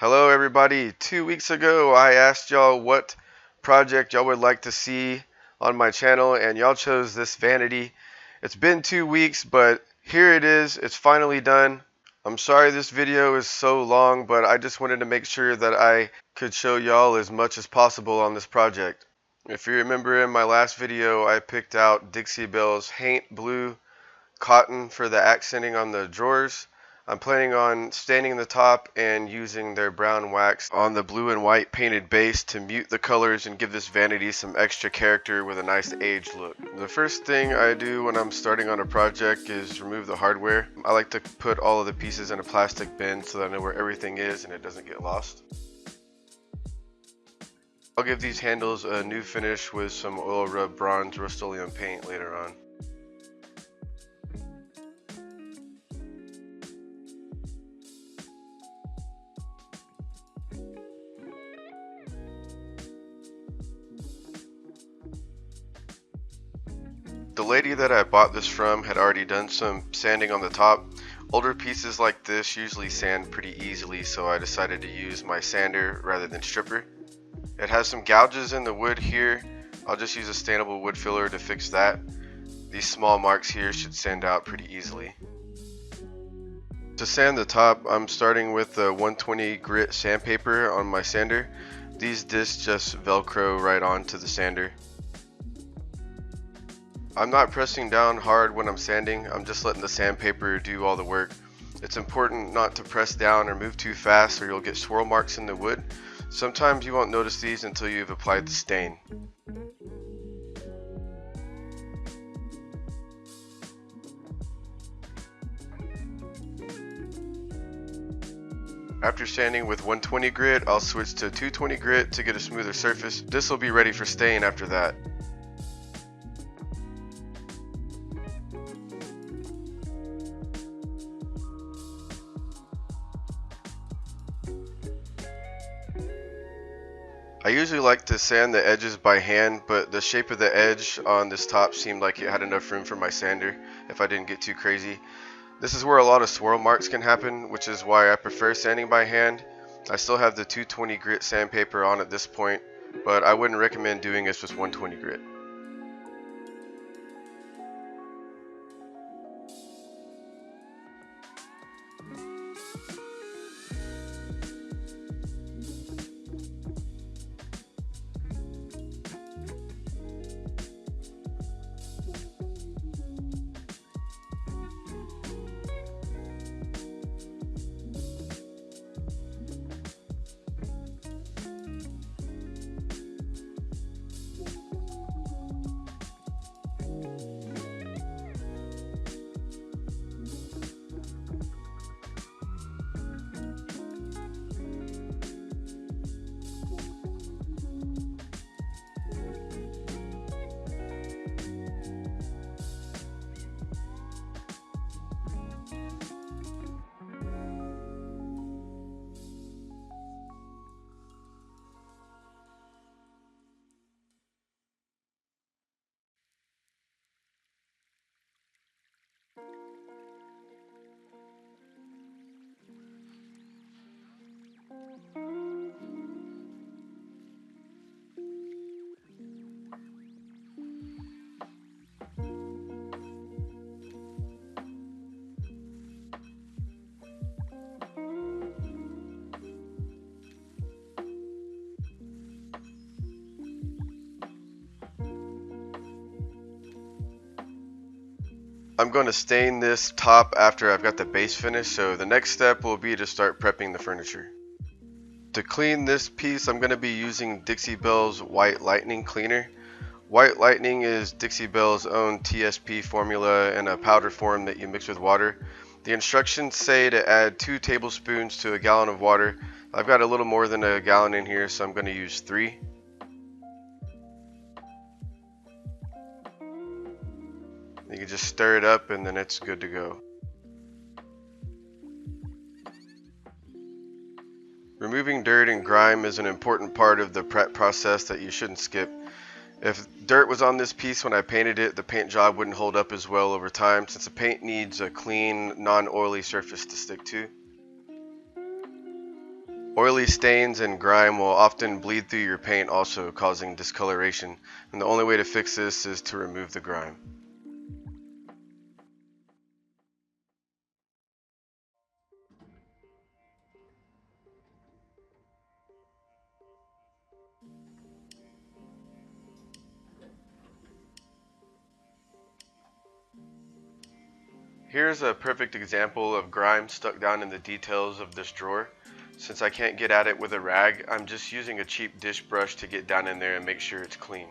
Hello everybody. 2 weeks ago I asked y'all what project y'all would like to see on my channel and y'all chose this Vanity. It's been 2 weeks, but here it is. It's finally done. I'm sorry this video is so long, but I just wanted to make sure that I could show y'all as much as possible on this project. If you remember in my last video I picked out Dixie Belle's Haint Blue cotton for the accenting on the drawers. I'm planning on staining the top and using their brown wax on the blue and white painted base to mute the colors and give this vanity some extra character with a nice aged look. The first thing I do when I'm starting on a project is remove the hardware. I like to put all of the pieces in a plastic bin so that I know where everything is and it doesn't get lost. I'll give these handles a new finish with some oil rub bronze Rust-Oleum paint later on. The lady that I bought this from had already done some sanding on the top. Older pieces like this usually sand pretty easily, so I decided to use my sander rather than stripper. It has some gouges in the wood here. I'll just use a stainable wood filler to fix that. These small marks here should sand out pretty easily. To sand the top, I'm starting with the 120 grit sandpaper on my sander. These discs just velcro right onto the sander. I'm not pressing down hard when I'm sanding, I'm just letting the sandpaper do all the work. It's important not to press down or move too fast or you'll get swirl marks in the wood. Sometimes you won't notice these until you've applied the stain. After sanding with 120 grit, I'll switch to 220 grit to get a smoother surface. This will be ready for stain after that. I usually like to sand the edges by hand, but the shape of the edge on this top seemed like it had enough room for my sander if I didn't get too crazy. This is where a lot of swirl marks can happen, which is why I prefer sanding by hand. I still have the 220 grit sandpaper on at this point, but I wouldn't recommend doing this with 120 grit. I'm going to stain this top after I've got the base finished, so the next step will be to start prepping the furniture. To clean this piece, I'm going to be using Dixie Belle's White Lightning Cleaner. White Lightning is Dixie Belle's own TSP formula in a powder form that you mix with water. The instructions say to add 2 tablespoons to a gallon of water. I've got a little more than a gallon in here, so I'm going to use 3. You can just stir it up and then it's good to go. Removing dirt and grime is an important part of the prep process that you shouldn't skip. If dirt was on this piece when I painted it, the paint job wouldn't hold up as well over time since the paint needs a clean, non-oily surface to stick to. Oily stains and grime will often bleed through your paint, also causing discoloration, and the only way to fix this is to remove the grime. Here's a perfect example of grime stuck down in the details of this drawer. Since I can't get at it with a rag, I'm just using a cheap dish brush to get down in there and make sure it's clean.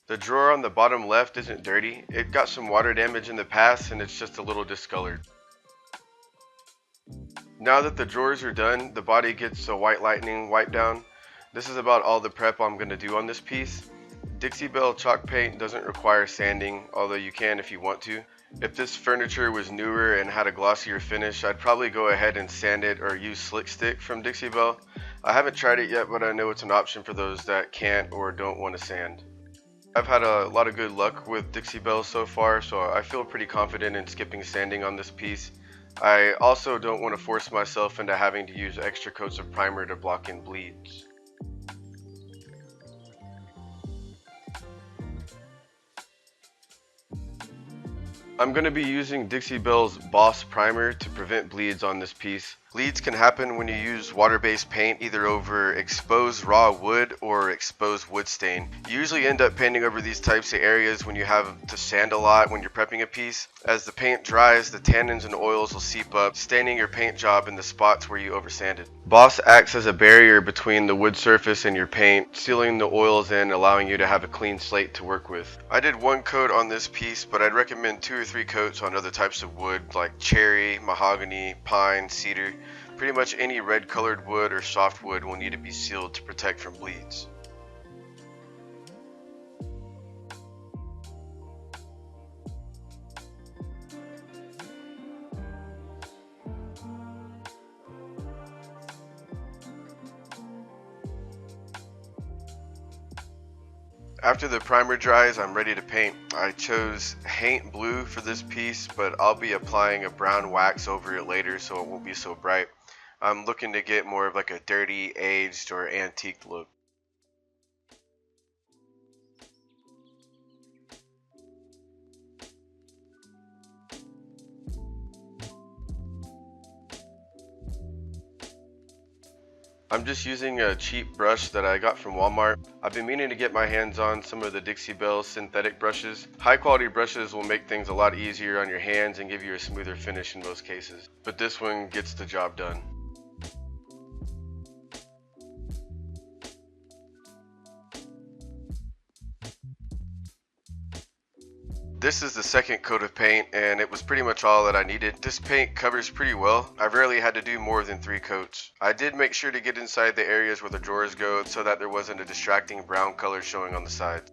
The drawer on the bottom left isn't dirty. It got some water damage in the past and it's just a little discolored. Now that the drawers are done, the body gets a white lightning wipe down. This is about all the prep I'm going to do on this piece. Dixie Belle chalk paint doesn't require sanding, although you can if you want to. If this furniture was newer and had a glossier finish, I'd probably go ahead and sand it or use Slick Stick from Dixie Belle. I haven't tried it yet, but I know it's an option for those that can't or don't want to sand. I've had a lot of good luck with Dixie Belle so far, so I feel pretty confident in skipping sanding on this piece. I also don't want to force myself into having to use extra coats of primer to block in bleeds. I'm going to be using Dixie Belle's Boss Primer to prevent bleeds on this piece. Bleeds can happen when you use water-based paint either over exposed raw wood or exposed wood stain. You usually end up painting over these types of areas when you have to sand a lot when you're prepping a piece. As the paint dries, the tannins and oils will seep up, staining your paint job in the spots where you oversanded. Boss acts as a barrier between the wood surface and your paint, sealing the oils in, allowing you to have a clean slate to work with. I did one coat on this piece, but I'd recommend 2 or 3 coats on other types of wood like cherry, mahogany, pine, cedar. Pretty much any red colored wood or softwood will need to be sealed to protect from bleeds. After the primer dries, I'm ready to paint. I chose Haint blue for this piece, but I'll be applying a brown wax over it later so it won't be so bright. I'm looking to get more of like a dirty, aged, or antique look. I'm just using a cheap brush that I got from Walmart. I've been meaning to get my hands on some of the Dixie Belle synthetic brushes. High quality brushes will make things a lot easier on your hands and give you a smoother finish in most cases. But this one gets the job done. This is the second coat of paint and it was pretty much all that I needed. This paint covers pretty well. I rarely had to do more than 3 coats. I did make sure to get inside the areas where the drawers go so that there wasn't a distracting brown color showing on the sides.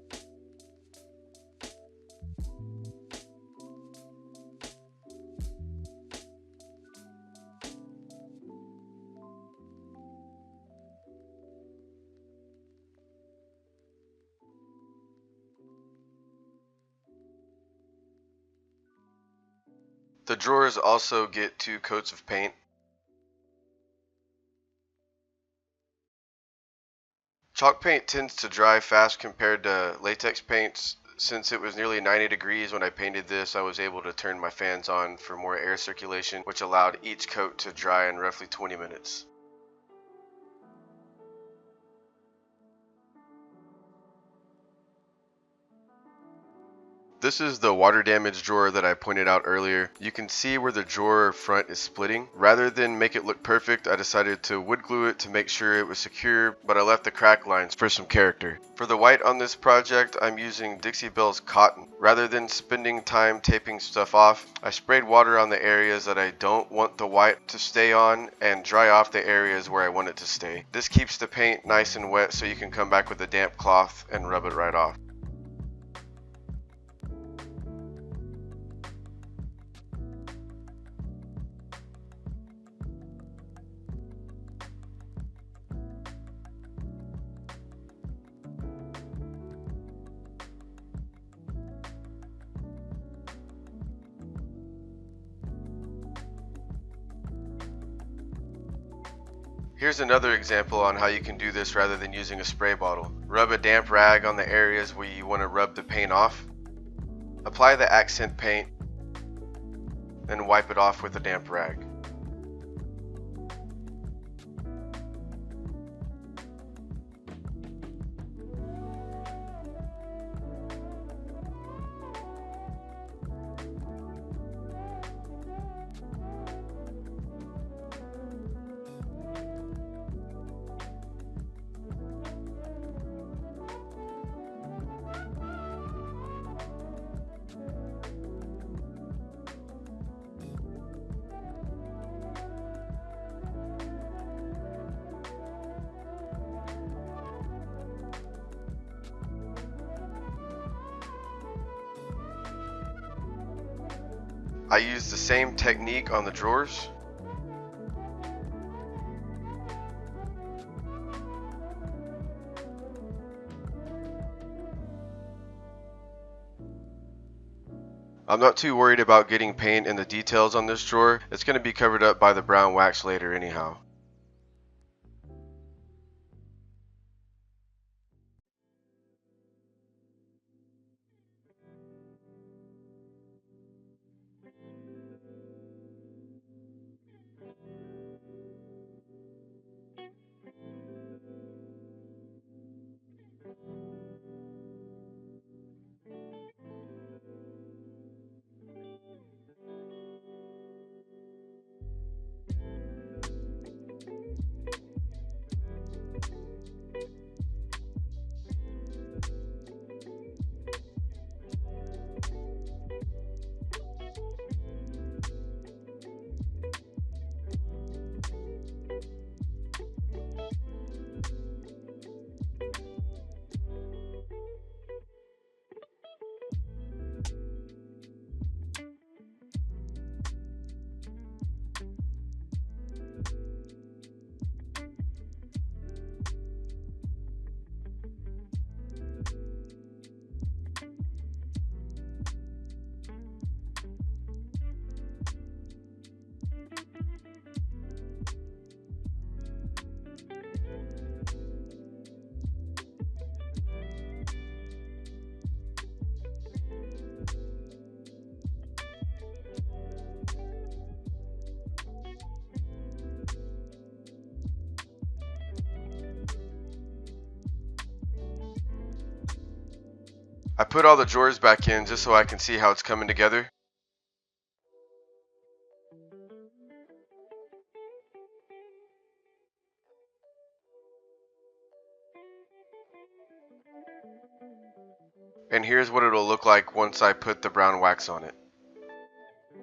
The drawers also get 2 coats of paint. Chalk paint tends to dry fast compared to latex paints. Since it was nearly 90 degrees when I painted this, I was able to turn my fans on for more air circulation, which allowed each coat to dry in roughly 20 minutes. This is the water damage drawer that I pointed out earlier. You can see where the drawer front is splitting. Rather than make it look perfect, I decided to wood glue it to make sure it was secure, but I left the crack lines for some character. For the white on this project, I'm using Dixie Belle's cotton. Rather than spending time taping stuff off, I sprayed water on the areas that I don't want the white to stay on and dry off the areas where I want it to stay. This keeps the paint nice and wet so you can come back with a damp cloth and rub it right off. Here's another example on how you can do this rather than using a spray bottle. Rub a damp rag on the areas where you want to rub the paint off. Apply the accent paint, then wipe it off with a damp rag. I use the same technique on the drawers. I'm not too worried about getting paint in the details on this drawer. It's going to be covered up by the brown wax later anyhow. I put all the drawers back in just so I can see how it's coming together. And here's what it'll look like once I put the brown wax on it.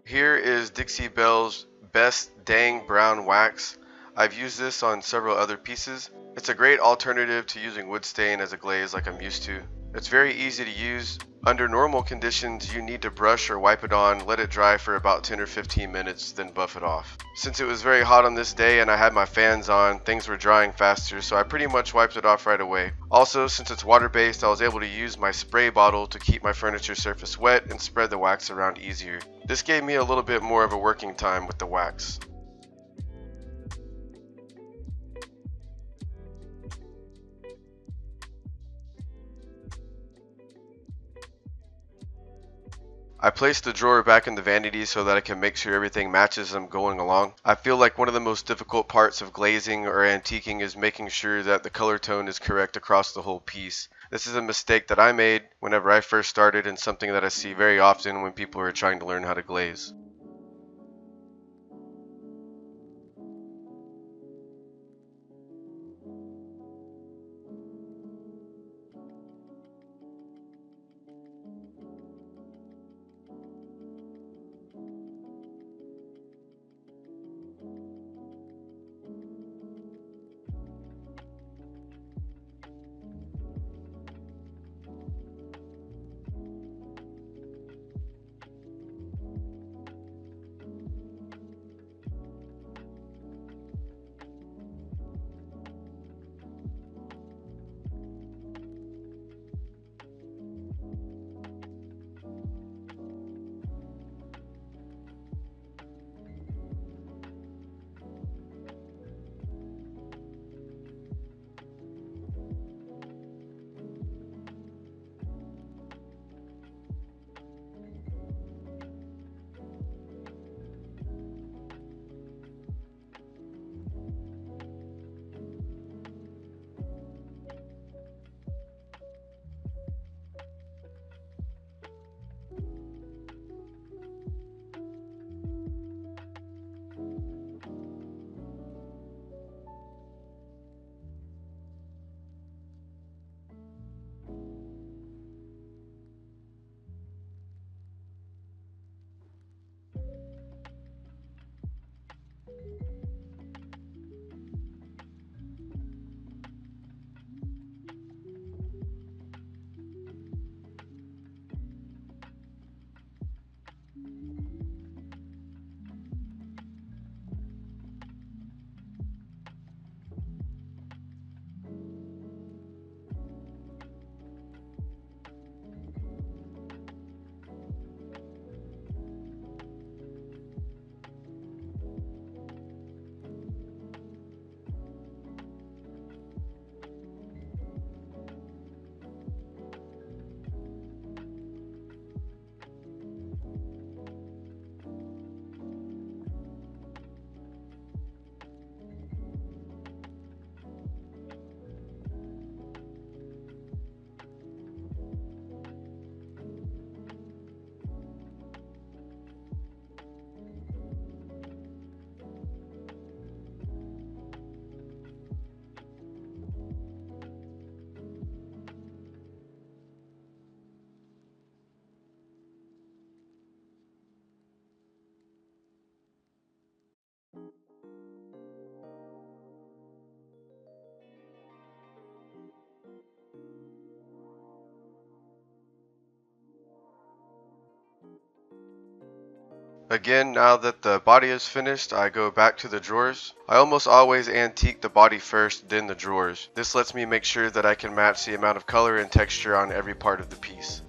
Here is Dixie Belle's Best Dang Brown Wax. I've used this on several other pieces. It's a great alternative to using wood stain as a glaze like I'm used to. It's very easy to use. Under normal conditions, you need to brush or wipe it on, let it dry for about 10 or 15 minutes, then buff it off. Since it was very hot on this day and I had my fans on, things were drying faster, so I pretty much wiped it off right away. Also, since it's water-based, I was able to use my spray bottle to keep my furniture surface wet and spread the wax around easier. This gave me a little bit more of a working time with the wax. I placed the drawer back in the vanity so that I can make sure everything matches as I'm going along. I feel like one of the most difficult parts of glazing or antiquing is making sure that the color tone is correct across the whole piece. This is a mistake that I made whenever I first started and something that I see very often when people are trying to learn how to glaze. Again, now that the body is finished, I go back to the drawers. I almost always antique the body first, then the drawers. This lets me make sure that I can match the amount of color and texture on every part of the piece.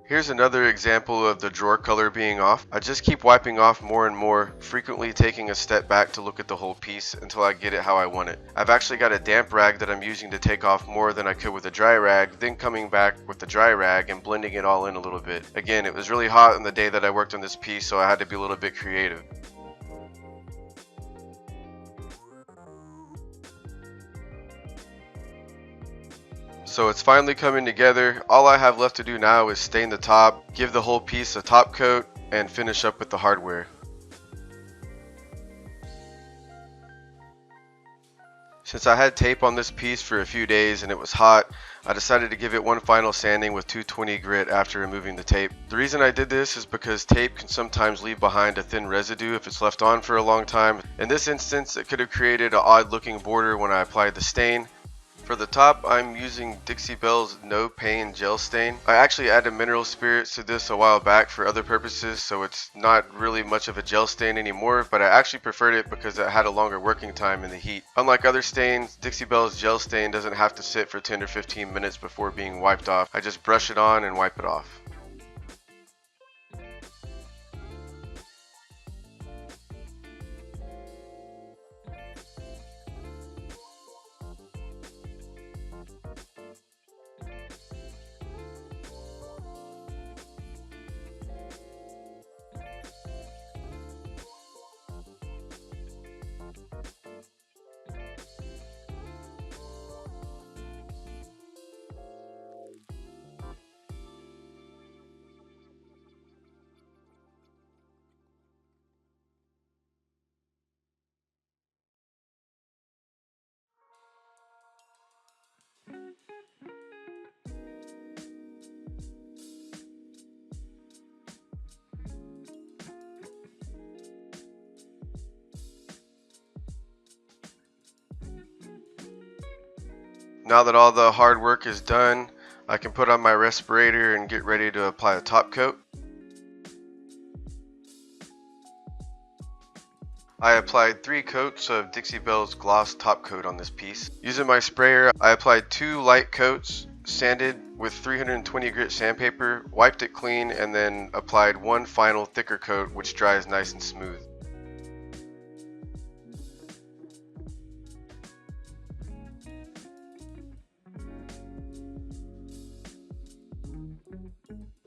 Here's another example of the drawer color being off. I just keep wiping off more and more, frequently taking a step back to look at the whole piece until I get it how I want it. I've actually got a damp rag that I'm using to take off more than I could with a dry rag, then coming back with the dry rag and blending it all in a little bit. Again, it was really hot on the day that I worked on this piece, so I had to be a little bit creative. So it's finally coming together. All I have left to do now is stain the top, give the whole piece a top coat, and finish up with the hardware. Since I had tape on this piece for a few days and it was hot, I decided to give it one final sanding with 220 grit after removing the tape. The reason I did this is because tape can sometimes leave behind a thin residue if it's left on for a long time. In this instance, it could have created an odd looking border when I applied the stain. For the top, I'm using Dixie Belle's No Pain Gel Stain. I actually added mineral spirits to this a while back for other purposes, so it's not really much of a gel stain anymore, but I actually preferred it because it had a longer working time in the heat. Unlike other stains, Dixie Belle's gel stain doesn't have to sit for 10 or 15 minutes before being wiped off. I just brush it on and wipe it off. Now that all the hard work is done, I can put on my respirator and get ready to apply a top coat. I applied 3 coats of Dixie Belle's gloss top coat on this piece. Using my sprayer, I applied 2 light coats, sanded with 320 grit sandpaper, wiped it clean, and then applied 1 final thicker coat which dries nice and smooth.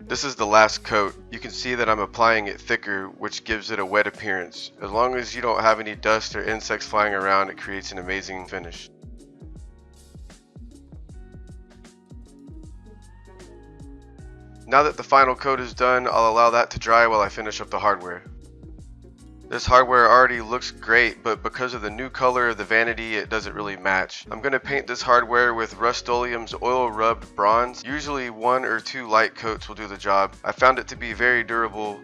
This is the last coat. You can see that I'm applying it thicker, which gives it a wet appearance. As long as you don't have any dust or insects flying around, it creates an amazing finish. Now that the final coat is done, I'll allow that to dry while I finish up the hardware. This hardware already looks great, but because of the new color of the Vanity, it doesn't really match. I'm going to paint this hardware with Rust-Oleum's oil rubbed bronze. Usually 1 or 2 light coats will do the job. I found it to be very durable.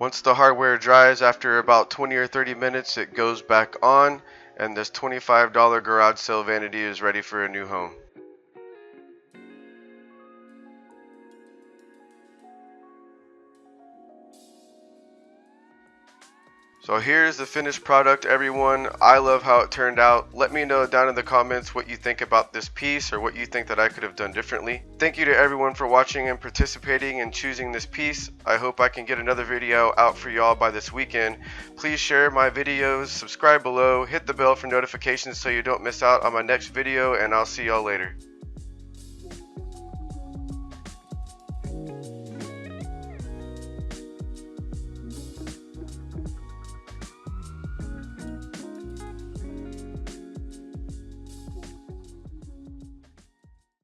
Once the hardware dries after about 20 or 30 minutes, it goes back on, and this $25 garage sale Vanity is ready for a new home. So here's the finished product, everyone. I love how it turned out. Let me know down in the comments what you think about this piece or what you think that I could have done differently. Thank you to everyone for watching and participating and choosing this piece. I hope I can get another video out for y'all by this weekend. Please share my videos, subscribe below, hit the bell for notifications so you don't miss out on my next video, and I'll see y'all later.